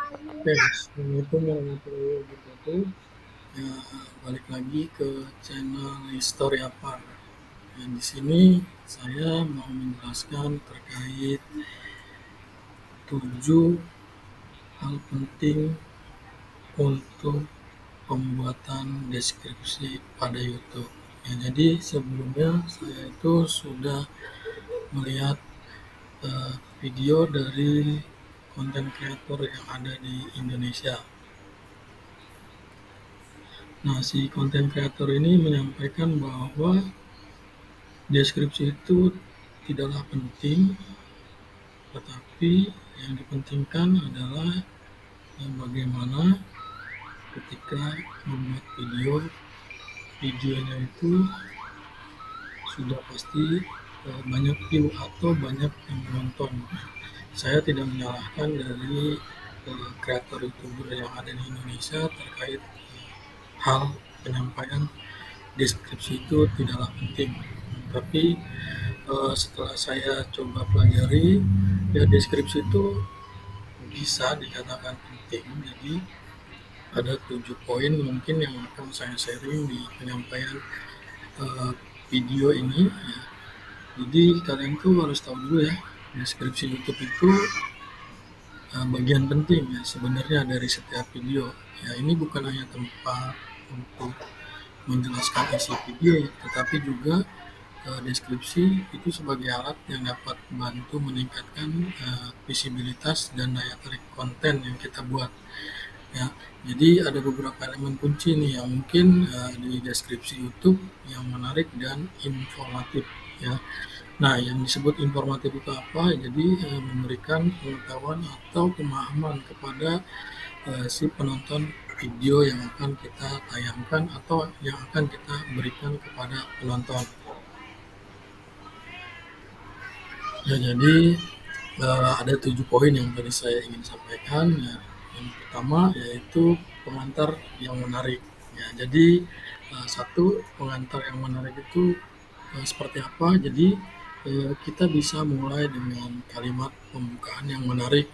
Oke, Assalamualaikum warahmatullahi wabarakatuh. Ya, balik lagi ke channel History Apar. Di sini saya mau menjelaskan terkait 7 hal penting untuk pembuatan deskripsi pada YouTube. Ya, jadi sebelumnya saya itu sudah melihat video dari konten kreator yang ada di Indonesia. Nah, si konten kreator ini menyampaikan bahwa deskripsi itu tidaklah penting, tetapi yang dipentingkan adalah bagaimana ketika membuat videonya itu sudah pasti banyak view atau banyak yang menonton. Saya tidak menyalahkan dari kreator YouTuber yang ada di Indonesia terkait hal penyampaian deskripsi itu tidaklah penting. Tapi setelah saya coba pelajari, ya deskripsi itu bisa dikatakan penting. Jadi ada 7 poin mungkin yang akan saya sharing di penyampaian uh, video ini. Ya. Jadi kalian tuh harus tahu dulu ya, deskripsi YouTube itu bagian penting ya sebenarnya dari setiap video. Ya ini bukan hanya tempat untuk menjelaskan isi video, tetapi juga deskripsi itu sebagai alat yang dapat membantu meningkatkan visibilitas dan daya tarik konten yang kita buat. Ya, jadi ada beberapa elemen kunci nih yang mungkin di deskripsi YouTube yang menarik dan informatif. Ya, nah yang disebut informatif itu apa? Jadi memberikan pengetahuan atau pemahaman kepada si penonton video yang akan kita tayangkan atau yang akan kita berikan kepada penonton. Ya, jadi ada 7 poin yang tadi saya ingin sampaikan. Ya, yang pertama yaitu pengantar yang menarik. Ya, jadi satu pengantar yang menarik itu seperti apa? Jadi kita bisa mulai dengan kalimat pembukaan yang menarik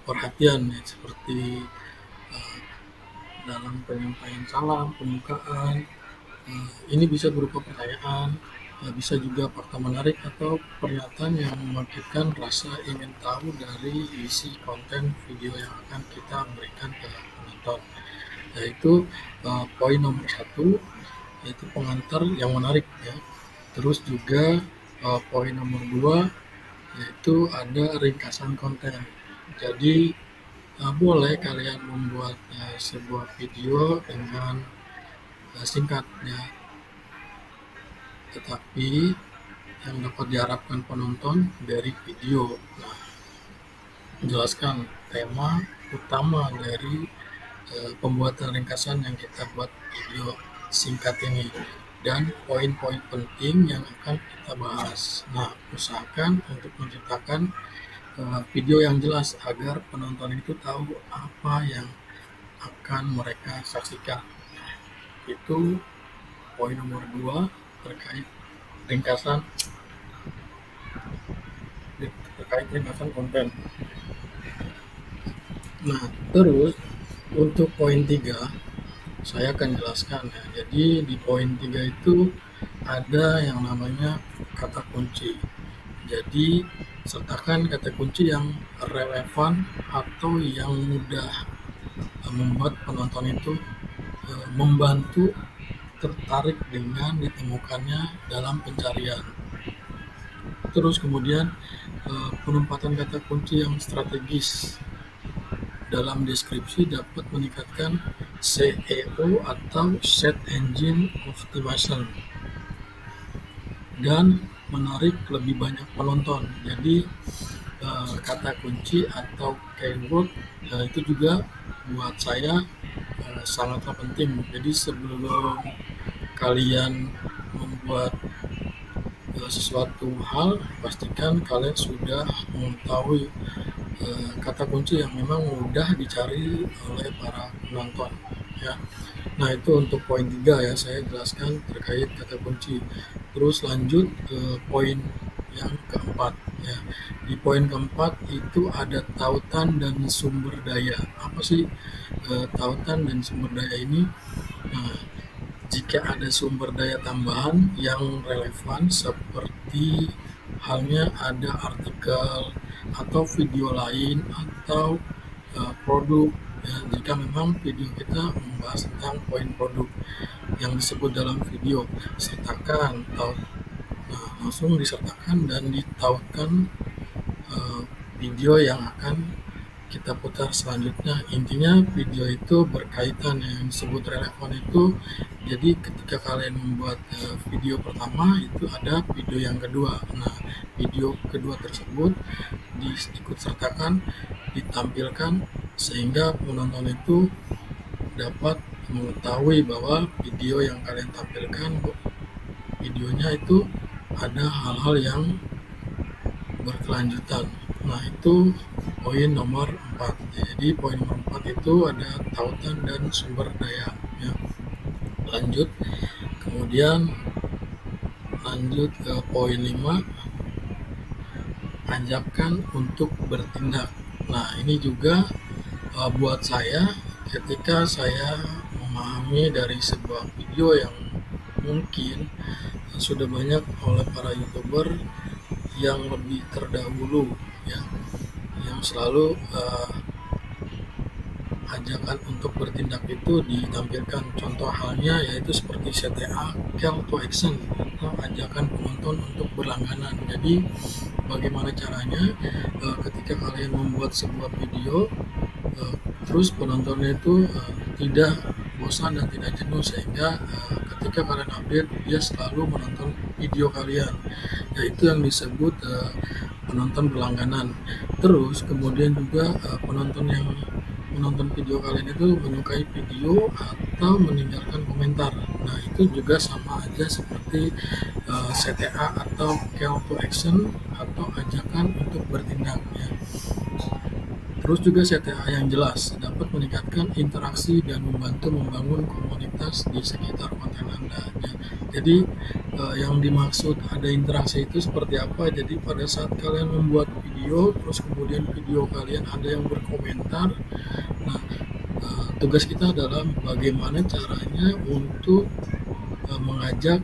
perhatian, ya, seperti uh, dalam penyampaian salam, pembukaan. Ini bisa berupa pertanyaan, bisa juga fakta menarik atau pernyataan yang membangkitkan rasa ingin tahu dari isi konten video yang akan kita berikan ke penonton. Yaitu poin nomor 1, yaitu pengantar yang menarik ya. Terus juga poin nomor 2, yaitu ada ringkasan konten. Jadi boleh kalian membuat sebuah video dengan singkatnya, tetapi yang dapat diharapkan penonton dari video. Nah, menjelaskan tema utama dari pembuatan ringkasan yang kita buat video singkat ini dan poin-poin penting yang akan kita bahas. Nah, usahakan untuk menciptakan video yang jelas agar penonton itu tahu apa yang akan mereka saksikan. Nah, itu poin nomor 2 terkait ringkasan konten. Nah, terus untuk poin 3 saya akan jelaskan ya. Jadi di poin 3 itu ada yang namanya kata kunci. Jadi sertakan kata kunci yang relevan atau yang mudah membuat penonton itu membantu tertarik dengan ditemukannya dalam pencarian. Terus kemudian penempatan kata kunci yang strategis dalam deskripsi dapat meningkatkan SEO atau Search Engine Optimization dan menarik lebih banyak penonton. Jadi kata kunci atau keyword itu juga buat saya sangatlah penting. Jadi sebelum kalian membuat sesuatu hal, pastikan kalian sudah mengetahui kata kunci yang memang mudah dicari oleh para penonton ya. Nah, itu untuk poin 3 ya, saya jelaskan terkait kata kunci. Terus lanjut ke poin yang keempat, ya. Di poin keempat itu ada tautan dan sumber daya. Apa sih tautan dan sumber daya ini? Nah, jika ada sumber daya tambahan yang relevan seperti halnya ada artikel atau video lain atau produk, ya, jika memang video kita membahas tentang poin produk yang disebut dalam video, sertakan langsung disertakan dan ditautkan video yang akan kita putar selanjutnya. Intinya video itu berkaitan, yang disebut relevan itu. Jadi ketika kalian membuat video pertama itu ada video yang kedua. Nah, video kedua tersebut diikut sertakan, ditampilkan sehingga penonton itu dapat mengetahui bahwa video yang kalian tampilkan, videonya itu ada hal-hal yang berkelanjutan. Nah, itu poin nomor 4. Jadi poin nomor 4 itu ada tautan dan sumber daya, ya. Lanjut, kemudian lanjut ke poin 5, ajakan untuk bertindak. Nah, ini juga buat saya ketika saya memahami dari sebuah video yang mungkin sudah banyak oleh para YouTuber yang lebih terdahulu, ya, yang selalu ajakan untuk bertindak itu ditampilkan. Contoh halnya yaitu seperti CTA, Call to Action, atau ajakan penonton untuk berlangganan. Jadi bagaimana caranya ketika kalian membuat sebuah video, terus penontonnya itu tidak bosan dan tidak jenuh, sehingga ketika kalian update dia selalu menonton video kalian, yaitu yang disebut penonton berlangganan. Terus kemudian juga penonton yang menonton video kalian itu menyukai video atau meninggalkan komentar. Nah, itu juga sama aja seperti CTA atau call to action atau ajakan untuk bertindak, ya. Terus juga CTA yang jelas dapat meningkatkan interaksi dan membantu membangun komunitas di sekitar konten Anda. Jadi yang dimaksud ada interaksi itu seperti apa? Jadi pada saat kalian membuat video, terus kemudian video kalian ada yang berkomentar. Nah, tugas kita adalah bagaimana caranya untuk mengajak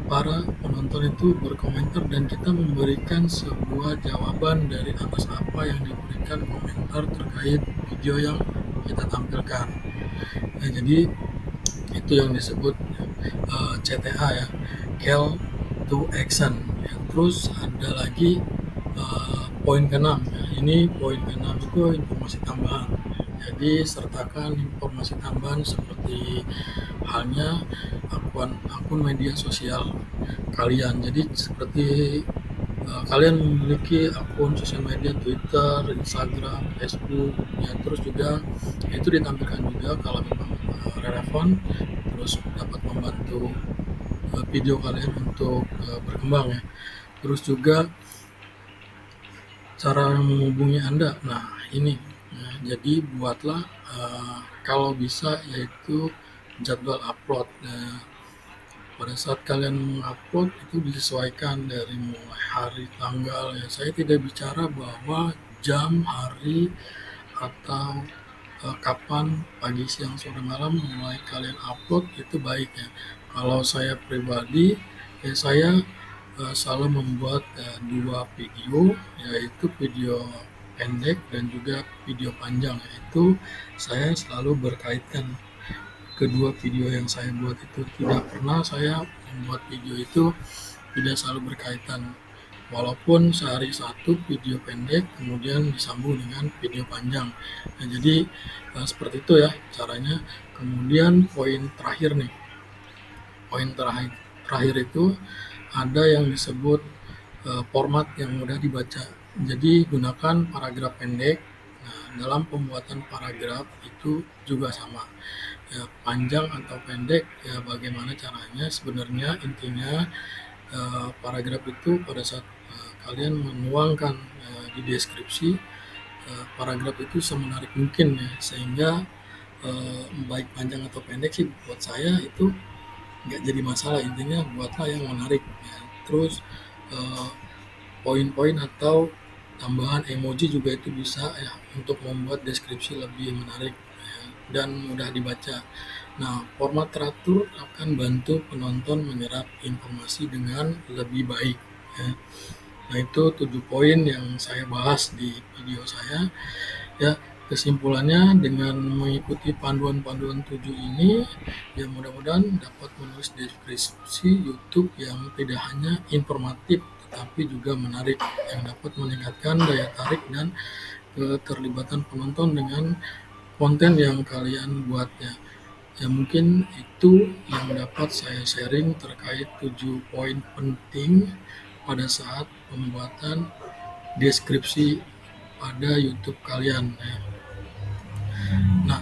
para penonton itu berkomentar dan kita memberikan sebuah jawaban dari atas apa yang diberikan komentar terkait video yang kita tampilkan. Nah, jadi itu yang disebut CTA, ya, Call to Action, ya. Terus ada lagi poin ke-6, ya. Ini poin ke-6 itu informasi tambahan. Jadi sertakan informasi tambahan seperti halnya akun media sosial kalian. Jadi seperti kalian memiliki akun sosial media Twitter, Instagram, Facebook, ya. Terus juga itu ditampilkan juga kalau memang relevan, terus dapat membantu video kalian untuk berkembang, ya. Terus juga cara menghubungi Anda. Nah, ini, ya, jadi buatlah kalau bisa yaitu jadwal upload. Pada saat kalian mengupload itu disesuaikan dari mulai hari, tanggal, ya. Saya tidak bicara bahwa jam, hari, atau kapan, pagi, siang, sore, malam mulai kalian upload itu baik, ya. Kalau saya pribadi, ya, saya selalu membuat 2 video, yaitu video pendek dan juga video panjang. Yaitu saya selalu berkaitkan kedua video yang saya buat itu. Tidak pernah saya membuat video itu tidak selalu berkaitan, walaupun sehari satu video pendek kemudian disambung dengan video panjang. Nah, jadi seperti itu, ya, caranya. Kemudian poin terakhir nih, poin terakhir itu ada yang disebut format yang mudah dibaca. Jadi gunakan paragraf pendek. Nah, dalam pembuatan paragraf itu juga sama, ya, panjang atau pendek, ya, bagaimana caranya. Sebenarnya intinya paragraf itu pada saat kalian menuangkan di deskripsi, paragraf itu semenarik mungkin, ya, sehingga baik panjang atau pendek sih buat saya itu nggak jadi masalah. Intinya buatlah yang menarik, ya. Terus poin-poin atau tambahan emoji juga itu bisa ya untuk membuat deskripsi lebih menarik ya, dan mudah dibaca. Nah, format teratur akan bantu penonton menyerap informasi dengan lebih baik ya. Nah, itu 7 poin yang saya bahas di video saya. Ya, kesimpulannya dengan mengikuti panduan-panduan 7 ini, ya mudah-mudahan dapat menulis deskripsi YouTube yang tidak hanya informatif tetapi juga menarik, yang dapat meningkatkan daya tarik dan keterlibatan penonton dengan konten yang kalian buat ya. Ya mungkin itu yang dapat saya sharing terkait 7 poin penting pada saat pembuatan deskripsi pada YouTube kalian ya. Nah,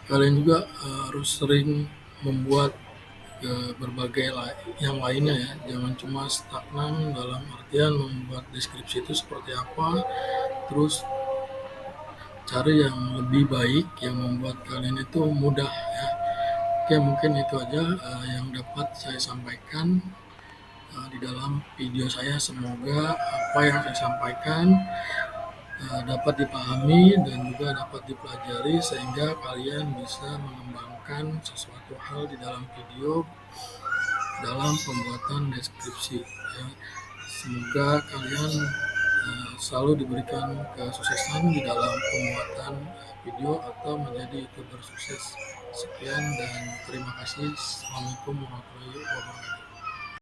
kalian juga harus sering membuat berbagai yang lainnya ya. Jangan cuma stagnan dalam artian membuat deskripsi itu seperti apa, terus cari yang lebih baik yang membuat kalian itu mudah ya. Oke, mungkin itu aja yang dapat saya sampaikan di dalam video saya. Semoga apa yang saya sampaikan dapat dipahami dan juga dapat dipelajari sehingga kalian bisa mengembangkan sesuatu hal di dalam video dalam pembuatan deskripsi ya. Semoga kalian selalu diberikan kesuksesan di dalam pembuatan video atau menjadi YouTuber sukses. Sekian dan terima kasih. Assalamualaikum warahmatullahi wabarakatuh.